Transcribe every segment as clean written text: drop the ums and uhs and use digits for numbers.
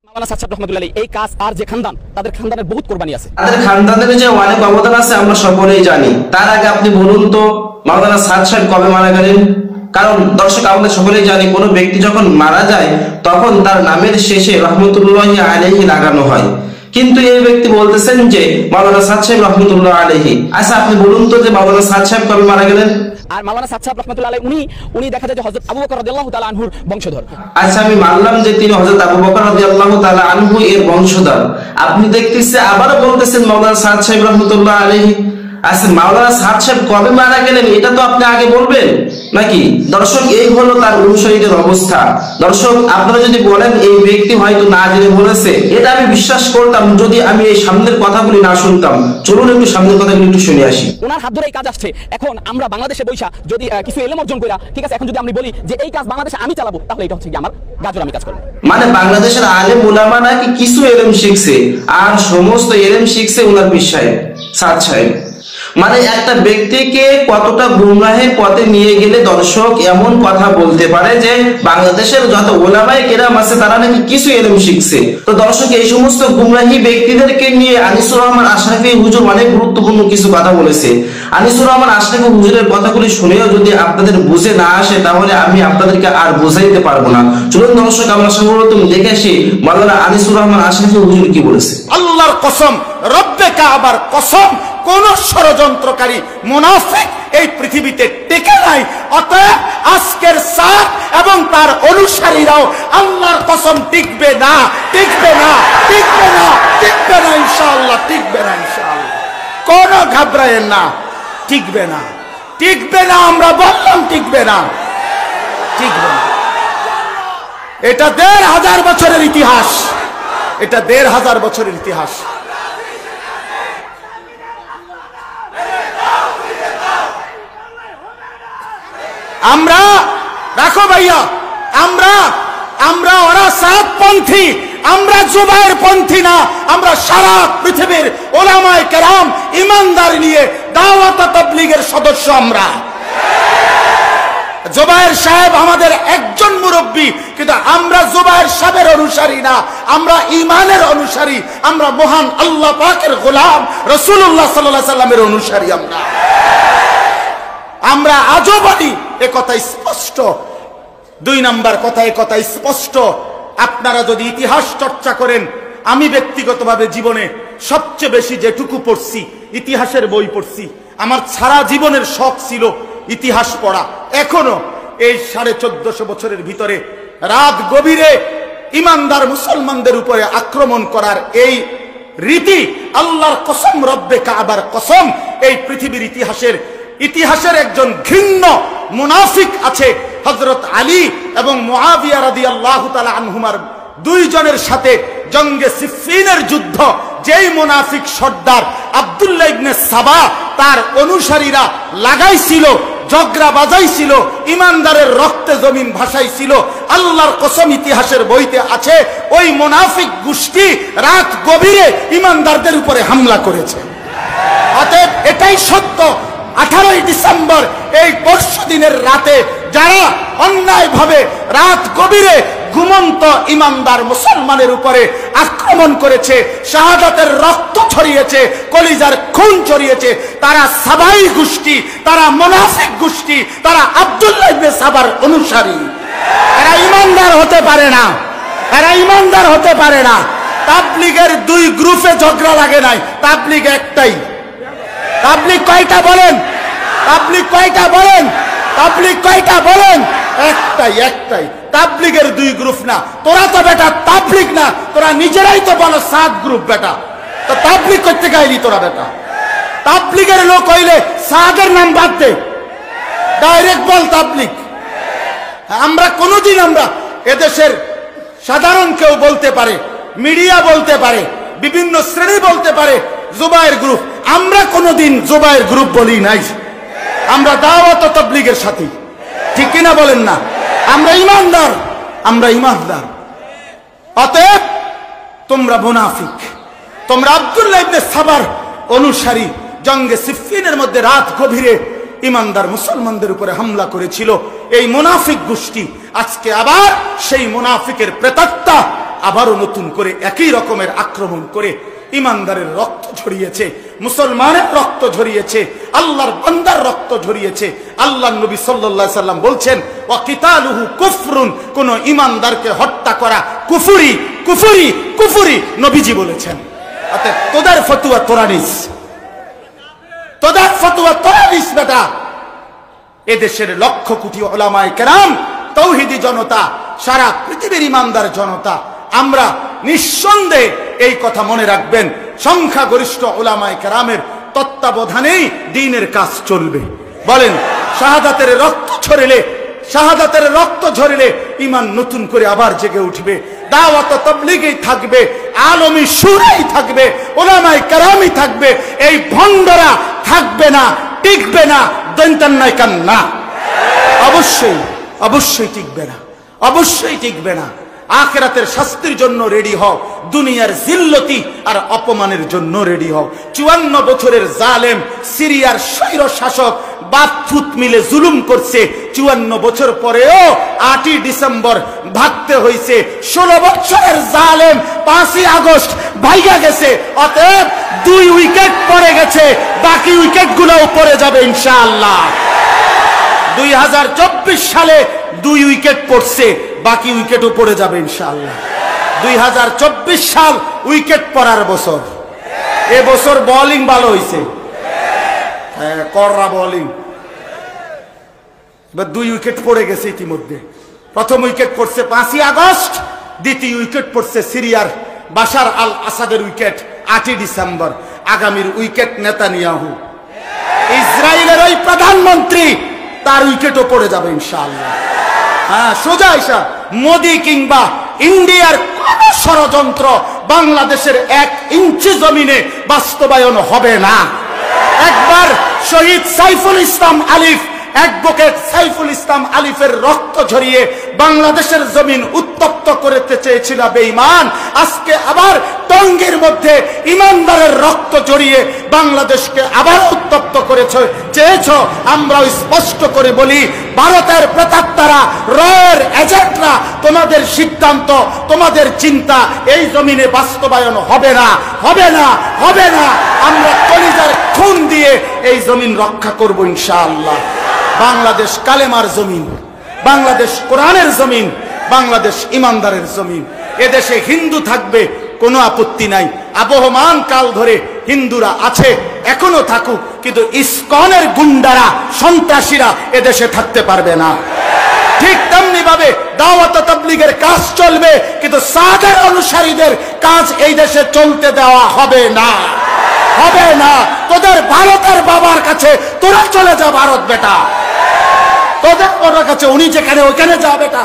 মাওলানা সাদ সাহেব রাহমাতুল্লাহ আলাইহি এই কাজ আর যে খানদান তাদের খানদানের বহুত কুরবানি আছে, তাদের খানদানের যে অনেক অবদান আছে আমরা সকলেই জানি। তার আগে আপনি বলুন তো মাওলানা সাদ সাহেব কবে মারা গেলেন? কারণ দর্শক আমরা সকলেই জানি কোন ব্যক্তি যখন মারা যায় তখন তার নামের শেষে রহমতুল্লাহি আলাইহি লাগানো হয়, কিন্তু এই ব্যক্তি বলতেছেন যে মাওলানা সাদ সাহেব রহমতুল্লাহ আলাইহি। আচ্ছা আপনি বলুন তো যে মাওলানা সাদ সাহেব কবে মারা গেলেন? আর মাওলানা সাদ সাহেব রাহমাতুল্লাহ আলাইহি উনি দেখা যায় যে হযরত আবু বকর রাদিয়াল্লাহু তাআলা আনহুর বংশধর। আচ্ছা আমি মানলাম যে তিনি হযরত আবু বকর রাদিয়াল্লাহু তাআলা আনহু এর বংশধর। আপনি দেখতেছি আবার বলতেছেন মাওলানা সাদ সাহেব রহমতুল্লাহ আলাইহি। আচ্ছা মাওলানা সাদ সাহেব কবে মারা গেলেন এটা তো আপনি আগে বলবেন নাকি? দর্শক এই হলো তার অনুসারীদের অবস্থা। দর্শক আপনারা যদি বলেন এই ব্যক্তি হয়তো না জেনে বলেছে, এটা আমি বিশ্বাস করতাম যদি আমি এই সামনের কথাগুলি না শুনতাম। চলুন একটু সামনের কথাগুলি একটু শুনে আসি। ওনার হাত ধরে এই কাজ আসছে। এখন আমরা বাংলাদেশে বৈশা যদি কিছু এলেম অর্জন কইরা, ঠিক আছে, এখন যদি আমি বলি যে এই কাজ বাংলাদেশে আমি চালাবো, তাহলে এটা হচ্ছে কি আমার গাজর আমি কাজ করব। মানে বাংলাদেশের আলেম উলামা নাকি কিছু এলেম শিখছে আর সমস্ত এলেম শিখছে ওনার পীর সাহেব সাদ সাহেব। মানে একটা ব্যক্তিকে কতটা গুমরাহের পথে নিয়ে গেলে দর্শক এমন কথা বলতে পারে যে বাংলাদেশের যত ওলামায়ে কেরাম আছে তারা নাকি কিছু ইলম শিখছে। তো দর্শক এই সমস্ত গুমরাহী ব্যক্তিদেরকে নিয়ে আনিসুর রহমান আশরাফি হুজুর অনেক গুরুত্বপূর্ণ কিছু কথা বলেছে। আনিসুর রহমান আশরাফি হুজুরের কথাগুলি শুনেও যদি আপনাদের বুঝে না আসে তাহলে আমি আপনাদেরকে আর বোঝাইতে পারবো না। চলুন দর্শক আমরা সর্বপ্রথম দেখে আসি মাওলানা আনিসুর রহমান আশরাফি হুজুর কি বলেছে। আল্লাহর কসম, রব্বে কাবার কসম, কোন ষড়যন্ত্রকারী মুনাফিক এই পৃথিবীতে টিকে নাই। অতএব আজকের সাদ এবং তার অনুসারীরাও আল্লাহর কসম টিকবে না, টিকবে না, টিকবে না, টিকবে না ইনশাআল্লাহ, টিকবে না ইনশাআল্লাহ। কোন ঘাবড়ায়েন না, টিকবে না, টিকবে না। আমরা বললাম টিকবে না, টিকবে না। এটা ১৫০০ বছরের ইতিহাস, এটা ১৫০০ বছরের ইতিহাস। আমরা রাখো ভাইয়া, আমরা ওরা সাদপন্থী, আমরা জুবায়ের পন্থী না। আমরা সারা পৃথিবীর ওলামায়ে কেরাম ইমানদার নিয়ে দাওয়াত তাবলীগের সদস্য। আমরা জুবায়ের সাহেব আমাদের একজন মুরব্বী, কিন্তু আমরা জুবায়ের সাহেবের অনুসারী না, আমরা ঈমানের অনুসারী। আমরা মহান আল্লাহ পাকের গোলাম রাসূলুল্লাহ সাল্লাল্লাহু আলাইহি সাল্লামের অনুসারী। আমরা আজও বলি, এ কথা স্পষ্ট। ২ নাম্বার কথা, এ কথা স্পষ্ট। আপনারা যদি ইতিহাস চর্চা করেন, আমি ব্যক্তিগতভাবে জীবনে সবচেয়ে বেশি যেটুকু পড়ছি ইতিহাসের বই পড়ছি। আমার সারা জীবনের শখ ছিল ইতিহাস পড়া। এখনো এই ১৪৫০ বছরের ভিতরে রাত গভীরে ইমানদার মুসলমানদের উপরে আক্রমণ করার এই রীতি, আল্লাহর কসম, রব্বে কাবার কসম, এই পৃথিবীর ইতিহাসের একজন ঘৃণ্য মুনাফিক আছে। হযরত আলী এবং মুআবিয়া রাদিয়াল্লাহু তাআলা আনহুমার ২ জনের সাথে জঙ্গে সিফফিনের যুদ্ধ, যেই মুনাফিক সর্দার আব্দুল্লাহ ইবনে সাবা তার অনুসারীরা লাগাইছিল, ঝগড়া বাজাইছিল, ইমানদারের রক্তে জমিন ভাসাইছিল, আল্লাহর কসম ইতিহাসের বইতে আছে ওই মুনাফিক গোষ্ঠী রাত গভীরে ইমানদারদের উপরে হামলা করেছে। অতএব এটাই সত্য। 18ই ডিসেম্বর এই পরশু দিনের রাতে যারা অন্যায়ভাবে রাত গভীরে ঘুমন্ত ইমানদার মুসলমানের উপরে আক্রমণ করেছে, শাহাদাতের রক্ত ছড়িয়েছে, কলিজার খুন ছড়িয়েছে, তারা সাবাই গোষ্ঠী, তারা মুনাফিক গোষ্ঠী, তারা আব্দুল্লাহ ইবনে সাবার অনুসারী। এরা ইমানদার হতে পারে না, এরা ইমানদার হতে পারে না। তাবলীগের ২ গ্রুপে ঝগড়া লাগে নাই, তাবলীগ একটাই। তাবলীগ কয়টা বলেন? তাবলীগ কয়টা বলেন? তাবলীগ কয়টা বলেন? একটাই, একটাই। তাবলীগের ২ গ্রুপ না। তোরা তো বেটা তাবলীগ না, তোরা নিজেরাই তো বলো ৭ গ্রুপ বেটা। তো তাবলীগ করতে গাইলি তোরা বেটা? তাবলীগের লোক হইলে সাদের নাম বাদ দে, ডাইরেক্ট বল তাবলীগ। আমরা কোনদিন, আমরা এদেশের সাধারণ কেউ বলতে পারে, মিডিয়া বলতে পারে, বিভিন্ন শ্রেণী বলতে পারে জুবায়ের গ্রুপ। আমরা কোনদিন জুবায়ের গ্রুপ বলি নাই। আমরা দাওয়াত ও তাবলীগের সাথী, ঠিক কিনা বলেন না? আমরা ইমানদার, আমরা ইমানদার। অতএব তোমরা মুনাফিক, তোমরা আব্দুল্লাহ ইবনে সাবার অনুসারী। জঙ্গে সিফফিনের মধ্যে রাত গভীরে ইমানদার মুসলমানদের উপরে হামলা করেছিল এই মুনাফিক গোষ্ঠী। আজকে আবার সেই মুনাফিকের প্রেতাত্মা আবারও নতুন করে একই রকমের আক্রমণ করে ইমানদারের রক্ত ঝরিয়েছে, মুসলমানের রক্ত ঝরিয়েছে, আল্লাহর বান্দার রক্ত ঝরিয়েছে। আল্লাহর নবী সাল্লাল্লাহু আলাইহি সাল্লাম বলছেন, ওয়া কিতালুহু কুফরুন, কোন ইমানদারকে হত্যা করা কুফরি, কুফরি, কুফরি, নবীজি বলেছেন। অতএব তোদের ফতোয়া তোরা নিস, তোদের ফতোয়া তোরা নিস বেটা। এদেশের লক্ষ কোটি উলামায়ে কেরাম, তৌহিদি জনতা, সারা পৃথিবীর ইমানদার জনতা, আমরা নিঃসন্দেহে এই কথা মনে রাখবেন, সংখ্যাগরিষ্ঠ উলামায়ে কেরামের তত্ত্বাবধানেই দ্বীনের কাজ চলবে। বলেন, শাহাদাতের রক্ত ছড়িলে, শাহাদাতের রক্ত ঝরিলে ঈমান নতুন করে আবার জেগে উঠবে, দাওয়াত ও তাবলীগই থাকবে, আলমী সুরাই থাকবে, উলামায়ে কেরামই থাকবে, এই ভণ্ডরা থাকবে না, টিকবে না, দৈন্তান্নায় কান্না। অবশ্যই অবশ্যই টিকবে না, অবশ্যই টিকবে না। আখিরাতের শাস্তির জন্য রেডি হও, দুনিয়ার জিল্লতি আর অপমানের জন্য রেডি হও। 54 বছরের জালেম সিরিয়ার স্বৈর শাসক বাপ ফুত মিলে জুলুম করছে, 54 বছর পরেও 8ই ডিসেম্বর ভাগতে হয়েছে। 16 বছরের জালেম 5ই আগস্ট ভাইগা গেছে। অতএব 2 উইকেট পড়ে গেছে, বাকি উইকেট গুলোও পড়ে যাবে ইনশাআল্লাহ। 2024 সালে 2 উইকেট পড়ছে, বাকি উইকেটও পড়ে যাবে ইনশাআল্লাহ। 2024 সাল উইকেট পড়ার বছর। এবছর বোলিং ভালো হয়েছে, কররা বোলিং। এবার 2 উইকেট পড়ে গেছে ইতিমধ্যে। প্রথম উইকেট পড়ছে 5ই আগস্ট, দ্বিতীয় উইকেট পড়ছে সিরিয়ার বাশার আল আসাদের উইকেট 8ই ডিসেম্বর। আগামীর উইকেট নেতানিয়াহু, ইসরায়েলের ওই প্রধানমন্ত্রী, তার উইকেটও পড়ে যাবে ইনশাআল্লাহ। হ্যাঁ, সোজা হিসাব, মোদি কিংবা ইন্ডিয়ার কোন ষড়যন্ত্র বাংলাদেশের 1 ইঞ্চি জমিনে বাস্তবায়ন হবে না। একবার শহীদ সাইফুল ইসলাম আলিফ, অ্যাডভোকেট সাইফুল ইসলাম আলিফের রক্ত ঝরিয়ে বাংলাদেশের জমিন উত্তপ্ত করতে চেয়েছিল বেঈমান, আজকে আবার টঙ্গীর মধ্যে ইমানদারের রক্ত জড়িয়ে বাংলাদেশকে আবার উত্তপ্ত করেছে চেয়েছ। আমরা স্পষ্ট করে বলি, ভারতের প্রেতাত্মারা, রয়ের এজেন্টরা, তোমাদের সিদ্ধান্ত, তোমাদের চিন্তা এই জমিনে বাস্তবায়ন হবে না, হবে না, হবে না। আমরা কলিজার খুন দিয়ে এই জমিন রক্ষা করব ইনশাআল্লাহ। বাংলাদেশ কালেমার জমিন, বাংলাদেশ কোরআনের জমিন, বাংলাদেশ ইমানদারের জমিন। এদেশে হিন্দু থাকবে, কোনো আপত্তি নাই। আবহমান কাল ধরে হিন্দুরা আছে, এখনো থাকুক, কিন্তু ইসকনের গুন্ডারা, সন্ত্রাসীরা এদেশে থাকতে পারবে না। ঠিক তেমনি ভাবে দাওয়াত ও তাবলীগের কাজ চলবে, কিন্তু সাদের অনুসারীদের কাজ এই দেশে চলতে দেওয়া হবে না, হবে না। তোদের ভারতের বাবার কাছে তোরা চলে যা, ভারত বেটা, তোদের ওর কাছে, উনি যেখানে ওইখানে যা বেটা।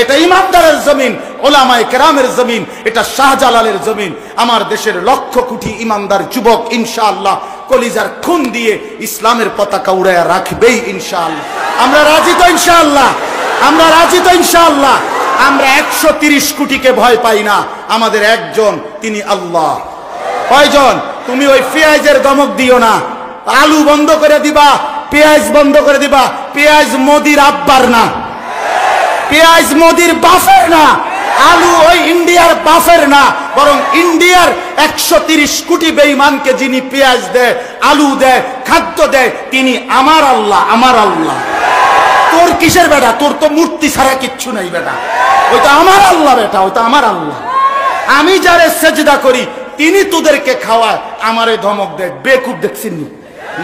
এটা ইমানদারের জমিন, ওলামায়ে কেরামের জমিন, এটা শাহজালালের জমিন। আমার দেশের লক্ষ কোটি ইমানদার যুবক ইনশাআল্লাহ কলিজার খুন দিয়ে ইসলামের পতাকা উড়াইয়া রাখবেই ইনশাআল্লাহ। আমরা রাজি তো ইনশাআল্লাহ, আমরা রাজি তো ইনশাআল্লাহ। আমরা 130 কোটিকে ভয় পাই না, আমাদের একজন, তিনি আল্লাহ। কয়জন? তুমি ওই পেঁয়াজের দমক দিও না, আলু বন্ধ করে দিবা, পেঁয়াজ বন্ধ করে দিবা। পেঁয়াজ মোদির আব্বার না, পেঁয়াজ মোদির বাফের না, আলু ওই ইন্ডিয়ার বাফের না, বরং ইন্ডিয়ার 130 কোটি বেঈমানকে যিনি পেঁয়াজ দেয়, আলু দেয়, খাদ্য দেয়, তিনি আমার আল্লাহ, আমার আল্লাহ। তোর কিসের বেটা? তোর তো মূর্তি ছাড়া কিচ্ছু নাই বেটা, ওইটা আমার আল্লাহ বেটা, ওইটা আমার আল্লাহ। আমি যারে সেজদা করি তিনি তোদেরকে খাওয়ায়, আমারে ধমক দেয়। বেকুব দেখছেন,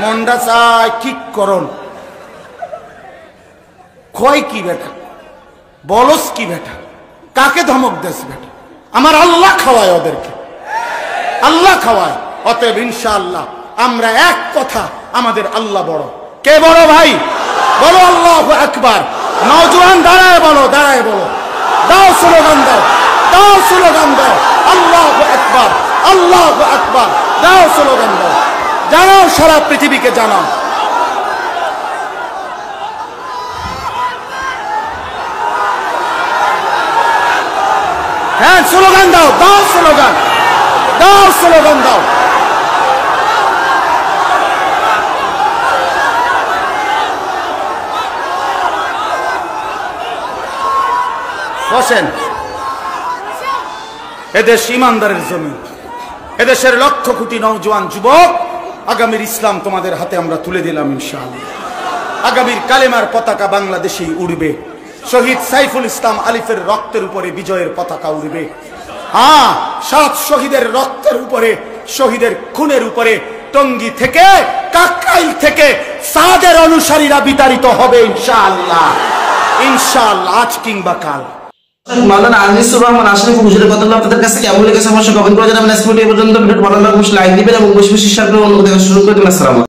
মন্ডা চাই ঠিক করন, কয় কি বেটা, বলস কি বেটা, কাকে ধমক দেস বেটা? আমার আল্লাহ খাওয়ায় ওদেরকে, আল্লাহ খাওয়ায়। অতএব ইনশাআল্লাহ আমরা এক কথা, আমাদের আল্লাহ বড়। কে বড় ভাই? বলো আল্লাহু আকবার। নওজোয়ান দাঁড়ায় বলো, দাঁড়ায় বলো, দাও স্লোগান দাও, দাও স্লোগান দাও, আল্লাহু আকবার, আল্লাহু আকবার, দাও স্লোগান দাও, জানাও, সারা পৃথিবীকে জানাও। হ্যাঁ, স্লোগান দাও, দাও স্লোগান, দাও স্লোগান দাও। বসেন, এদেশ ইমানদারের জমি, এদেশের লক্ষ কোটি নওজোয়ান যুবক, আগামীর ইসলাম তোমাদের হাতে আমরা তুলে দিলাম ইনশাআল্লাহ। আগামীর কালেমার পতাকা বাংলাদেশেই উড়বে, শহীদ সাইফুল ইসলাম আলিফের রক্তের উপরে বিজয়ের পতাকা উড়বে। হ্যাঁ, 7 শহীদের রক্তের উপরে, শহীদের খুনের উপরে টঙ্গী থেকে, কাকরাইল থেকে সাদের অনুসারীরা বিতাড়িত হবে ইনশাআল্লাহ, ইনশাআল্লাহ, আজ কিংবা কাল। মাওলানা আনিসুর রহমান আশরাফি হুজুরের কথাগুলো আপনাদের কাছে কেমন লেগেছে অবশ্যই কমেন্ট করে জানাবেন। আজকে এই পর্যন্ত ভিডিওটি ভালো লাগলে অবশ্যই লাইক দিবেন এবং বেশি বেশি শেয়ার করে অন্যদের কাছে সুযোগ করে দিবেন। আসসালামু আলাইকুম।